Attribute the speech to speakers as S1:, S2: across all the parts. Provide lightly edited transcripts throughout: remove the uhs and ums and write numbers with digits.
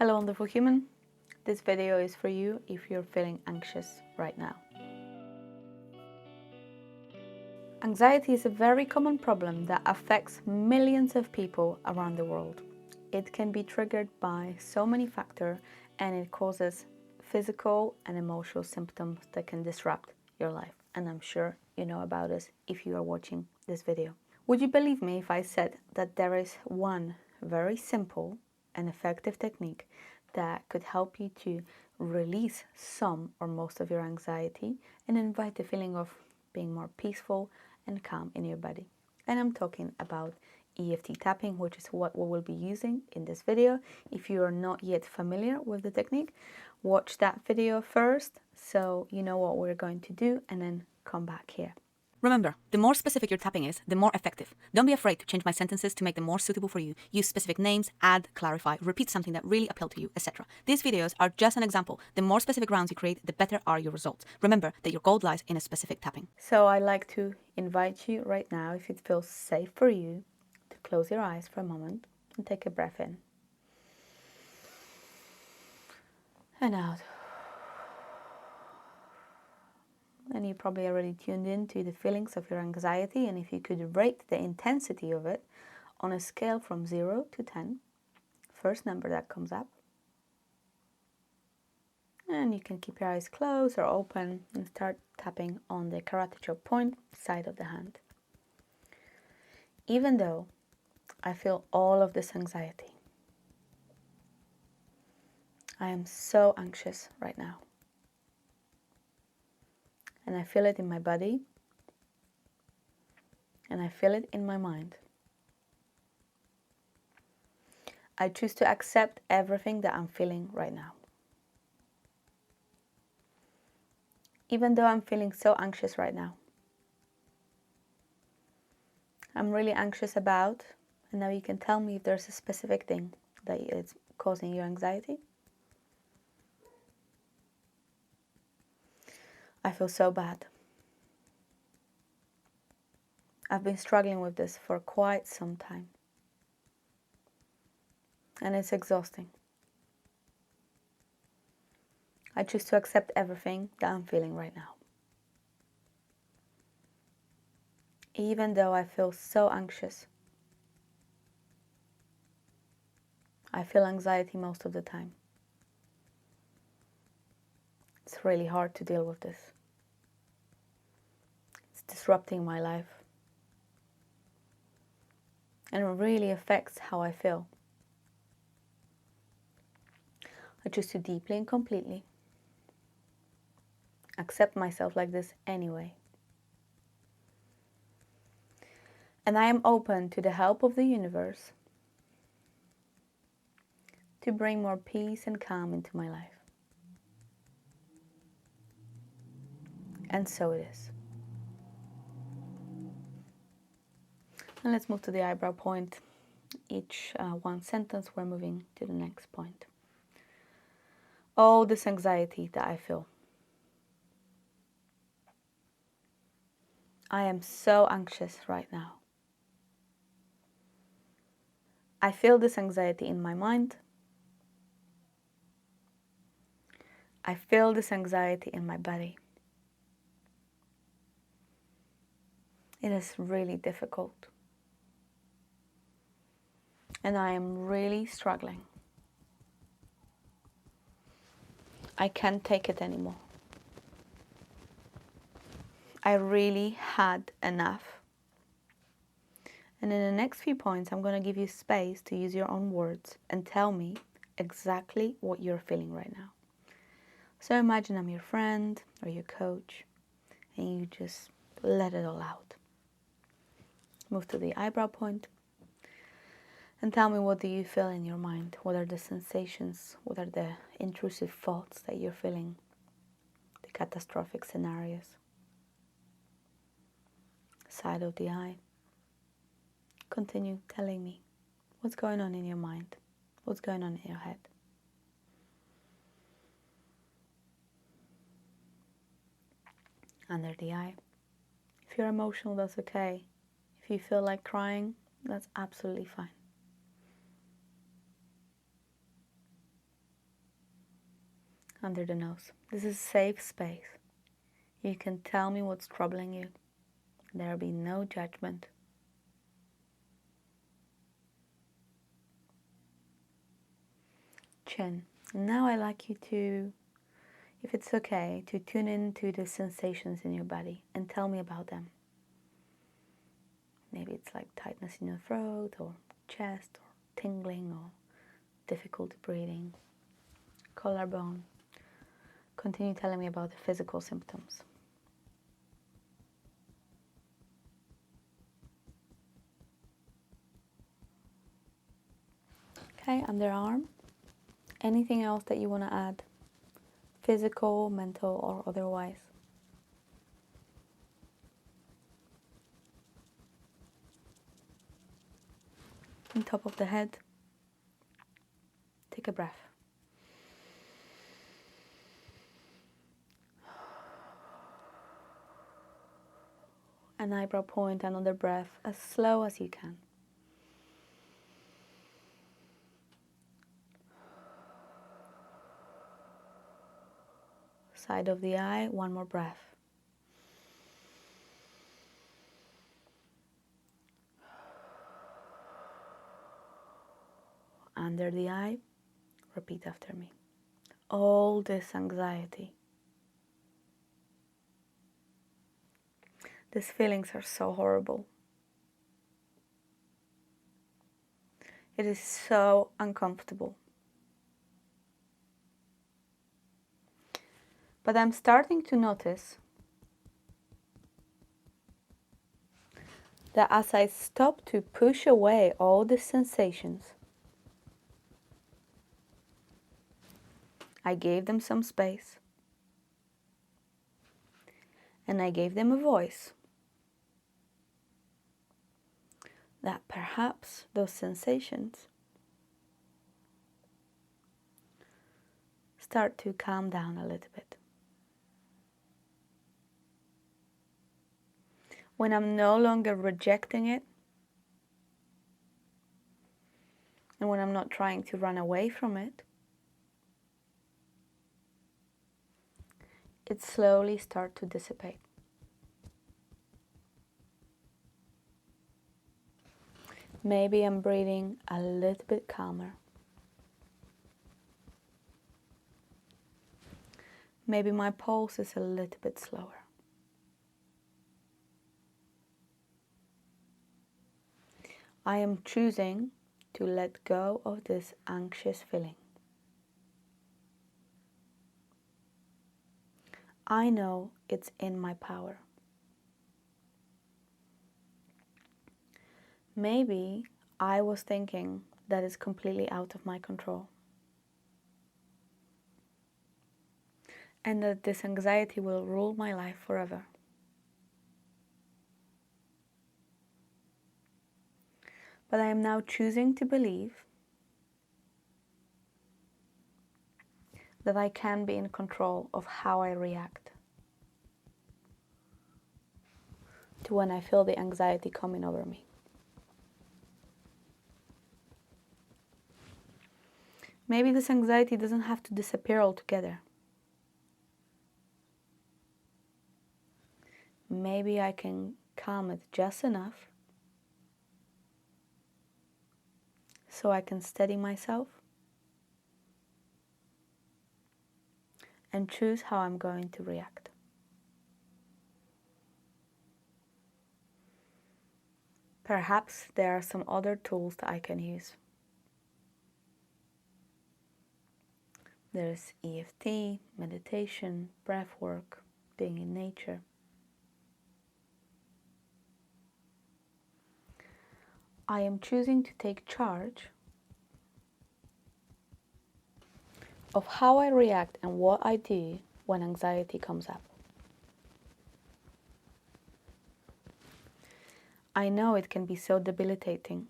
S1: Hello wonderful human, this video is for you if you're feeling anxious right now. Anxiety is a very common problem that affects millions of people around the world. It can be triggered by so many factors and it causes physical and emotional symptoms that can disrupt your life. And I'm sure you know about this if you are watching this video. Would you believe me if I said that there is one very simple and effective technique that could help you to release some or most of your anxiety and invite the feeling of being more peaceful and calm in your body? And I'm talking about EFT tapping, which is what we will be using in this video. If you are not yet familiar with the technique, watch that video first so you know what we're going to do and then come back here.
S2: Remember, the more specific your tapping is, the more effective. Don't be afraid to change my sentences to make them more suitable for you. Use specific names, add, clarify, repeat something that really appealed to you, etc. These videos are just an example. The more specific rounds you create, the better are your results. Remember that your gold lies in a specific tapping.
S1: So I'd like to invite you right now, if it feels safe for you, to close your eyes for a moment and take a breath in and out. And you probably already tuned into the feelings of your anxiety, and if you could rate the intensity of it on a scale from 0 to 10, first number that comes up, and you can keep your eyes closed or open and start tapping on the karate chop point side of the hand. Even though I feel all of this anxiety, I am so anxious right now. And I feel it in my body, and I feel it in my mind. I choose to accept everything that I'm feeling right now. Even though I'm feeling so anxious right now. I'm really anxious about, and now you can tell me if there's a specific thing that is causing you anxiety. I feel so bad. I've been struggling with this for quite some time. And it's exhausting. I choose to accept everything that I'm feeling right now. Even though I feel so anxious. I feel anxiety most of the time. It's really hard to deal with this. It's disrupting my life. And it really affects how I feel. I choose to deeply and completely accept myself like this anyway. And I am open to the help of the universe to bring more peace and calm into my life. And so it is. And let's move to the eyebrow point. Each one sentence, we're moving to the next point. Oh, this anxiety that I feel. I am so anxious right now. I feel this anxiety in my mind. I feel this anxiety in my body. It is really difficult. And I am really struggling. I can't take it anymore. I really had enough. And in the next few points, I'm going to give you space to use your own words and tell me exactly what you're feeling right now. So imagine I'm your friend or your coach, and you just let it all out. Move to the eyebrow point and tell me, what do you feel in your mind? What are the sensations? What are the intrusive thoughts that you're feeling? The catastrophic scenarios. Side of the eye. Continue telling me what's going on in your mind, what's going on in your head. Under the eye. If you're emotional, that's okay. If you feel like crying, that's absolutely fine. under the nose. This is a safe space. You can tell me what's troubling you. There'll be no judgment. Chin. Now I'd like you to, if it's okay, to tune into the sensations in your body and tell me about them. Maybe it's like tightness in your throat or chest or tingling or difficulty breathing, collarbone. Continue telling me about the physical symptoms. Okay, underarm. Anything else that you want to add? Physical, mental, or otherwise? On top of the head. Take a breath. An eyebrow point, another breath, as slow as you can. Side of the eye, one more breath. Under the eye, repeat after me. All this anxiety. These feelings are so horrible. It is so uncomfortable. But I'm starting to notice that as I stop to push away all the sensations, I gave them some space and I gave them a voice, that perhaps those sensations start to calm down a little bit. When I'm no longer rejecting it, and when I'm not trying to run away from it, it slowly starts to dissipate. Maybe I'm breathing a little bit calmer. Maybe my pulse is a little bit slower. I am choosing to let go of this anxious feeling. I know it's in my power. Maybe I was thinking that it's completely out of my control, and that this anxiety will rule my life forever. But I am now choosing to believe that I can be in control of how I react to when I feel the anxiety coming over me. Maybe this anxiety doesn't have to disappear altogether. Maybe I can calm it just enough so I can steady myself and choose how I'm going to react. Perhaps there are some other tools that I can use. There's EFT, meditation, breath work, being in nature. I am choosing to take charge of how I react and what I do when anxiety comes up. I know it can be so debilitating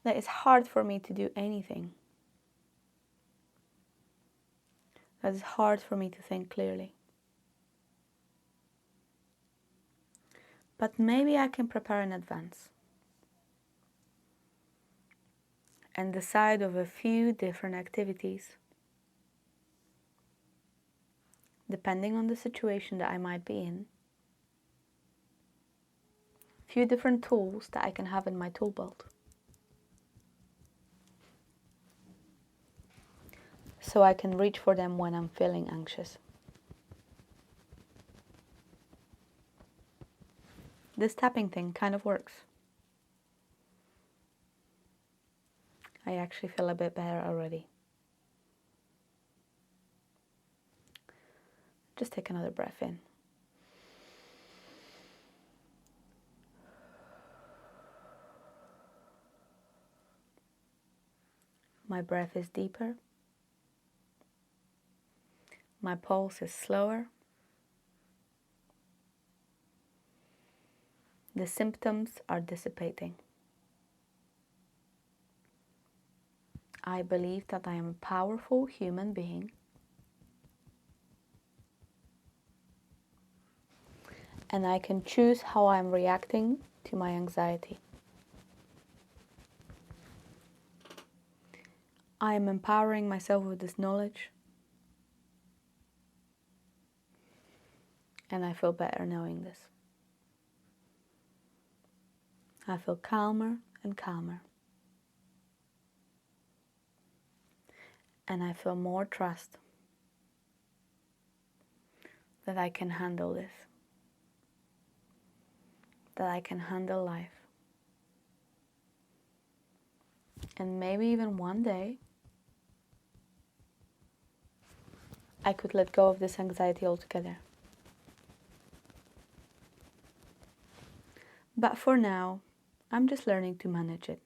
S1: that it's hard for me to do anything. That it's hard for me to think clearly. But maybe I can prepare in advance. and decide of a few different activities, depending on the situation that I might be in. Few different tools that I can have in my tool belt, so I can reach for them when I'm feeling anxious. This tapping thing kind of works. I actually feel a bit better already. Just take another breath in. My breath is deeper. My pulse is slower. The symptoms are dissipating. I believe that I am a powerful human being, and I can choose how I am reacting to my anxiety. I am empowering myself with this knowledge, and I feel better knowing this. I feel calmer and calmer, and I feel more trust that I can handle this, that I can handle life. And maybe even one day I could let go of this anxiety altogether. But for now, I'm just learning to manage it.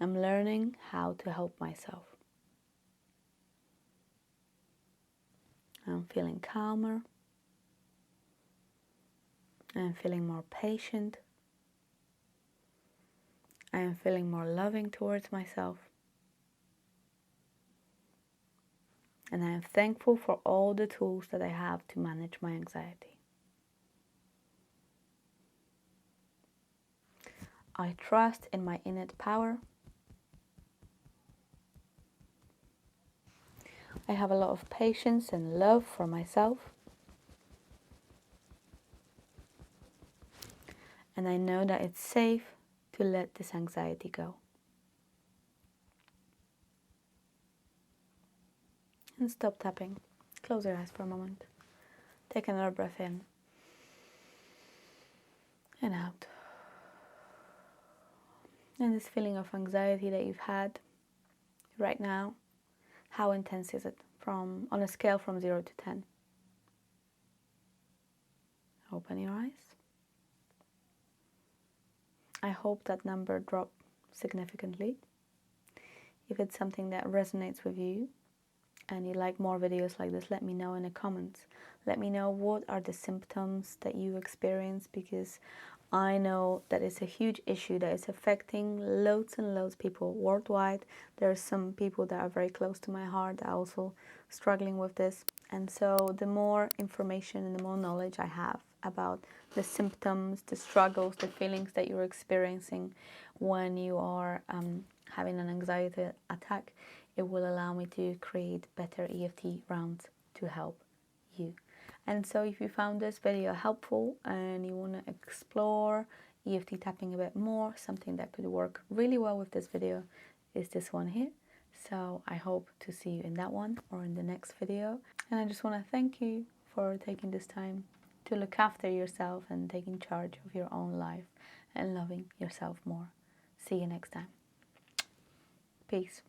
S1: I'm learning how to help myself. I'm feeling calmer. I'm feeling more patient. I am feeling more loving towards myself. And I am thankful for all the tools that I have to manage my anxiety. I trust in my innate power. I have a lot of patience and love for myself. And I know that it's safe to let this anxiety go. And stop tapping. Close your eyes for a moment. Take another breath in and out. And this feeling of anxiety that you've had right now, how intense is it on a scale from 0 to 10? Open your eyes. I hope that number dropped significantly. If it's something that resonates with you and you like more videos like this, let me know in the comments. Let me know what are the symptoms that you experience, because I know that it's a huge issue that is affecting loads and loads of people worldwide. There are some people that are very close to my heart that are also struggling with this. And so the more information and the more knowledge I have about the symptoms, the struggles, the feelings that you're experiencing when you are having an anxiety attack, it will allow me to create better EFT rounds to help you. And so if you found this video helpful and you want to explore EFT tapping a bit more, something that could work really well with this video is this one here. So I hope to see you in that one or in the next video. And I just want to thank you for taking this time to look after yourself and taking charge of your own life and loving yourself more. See you next time. Peace.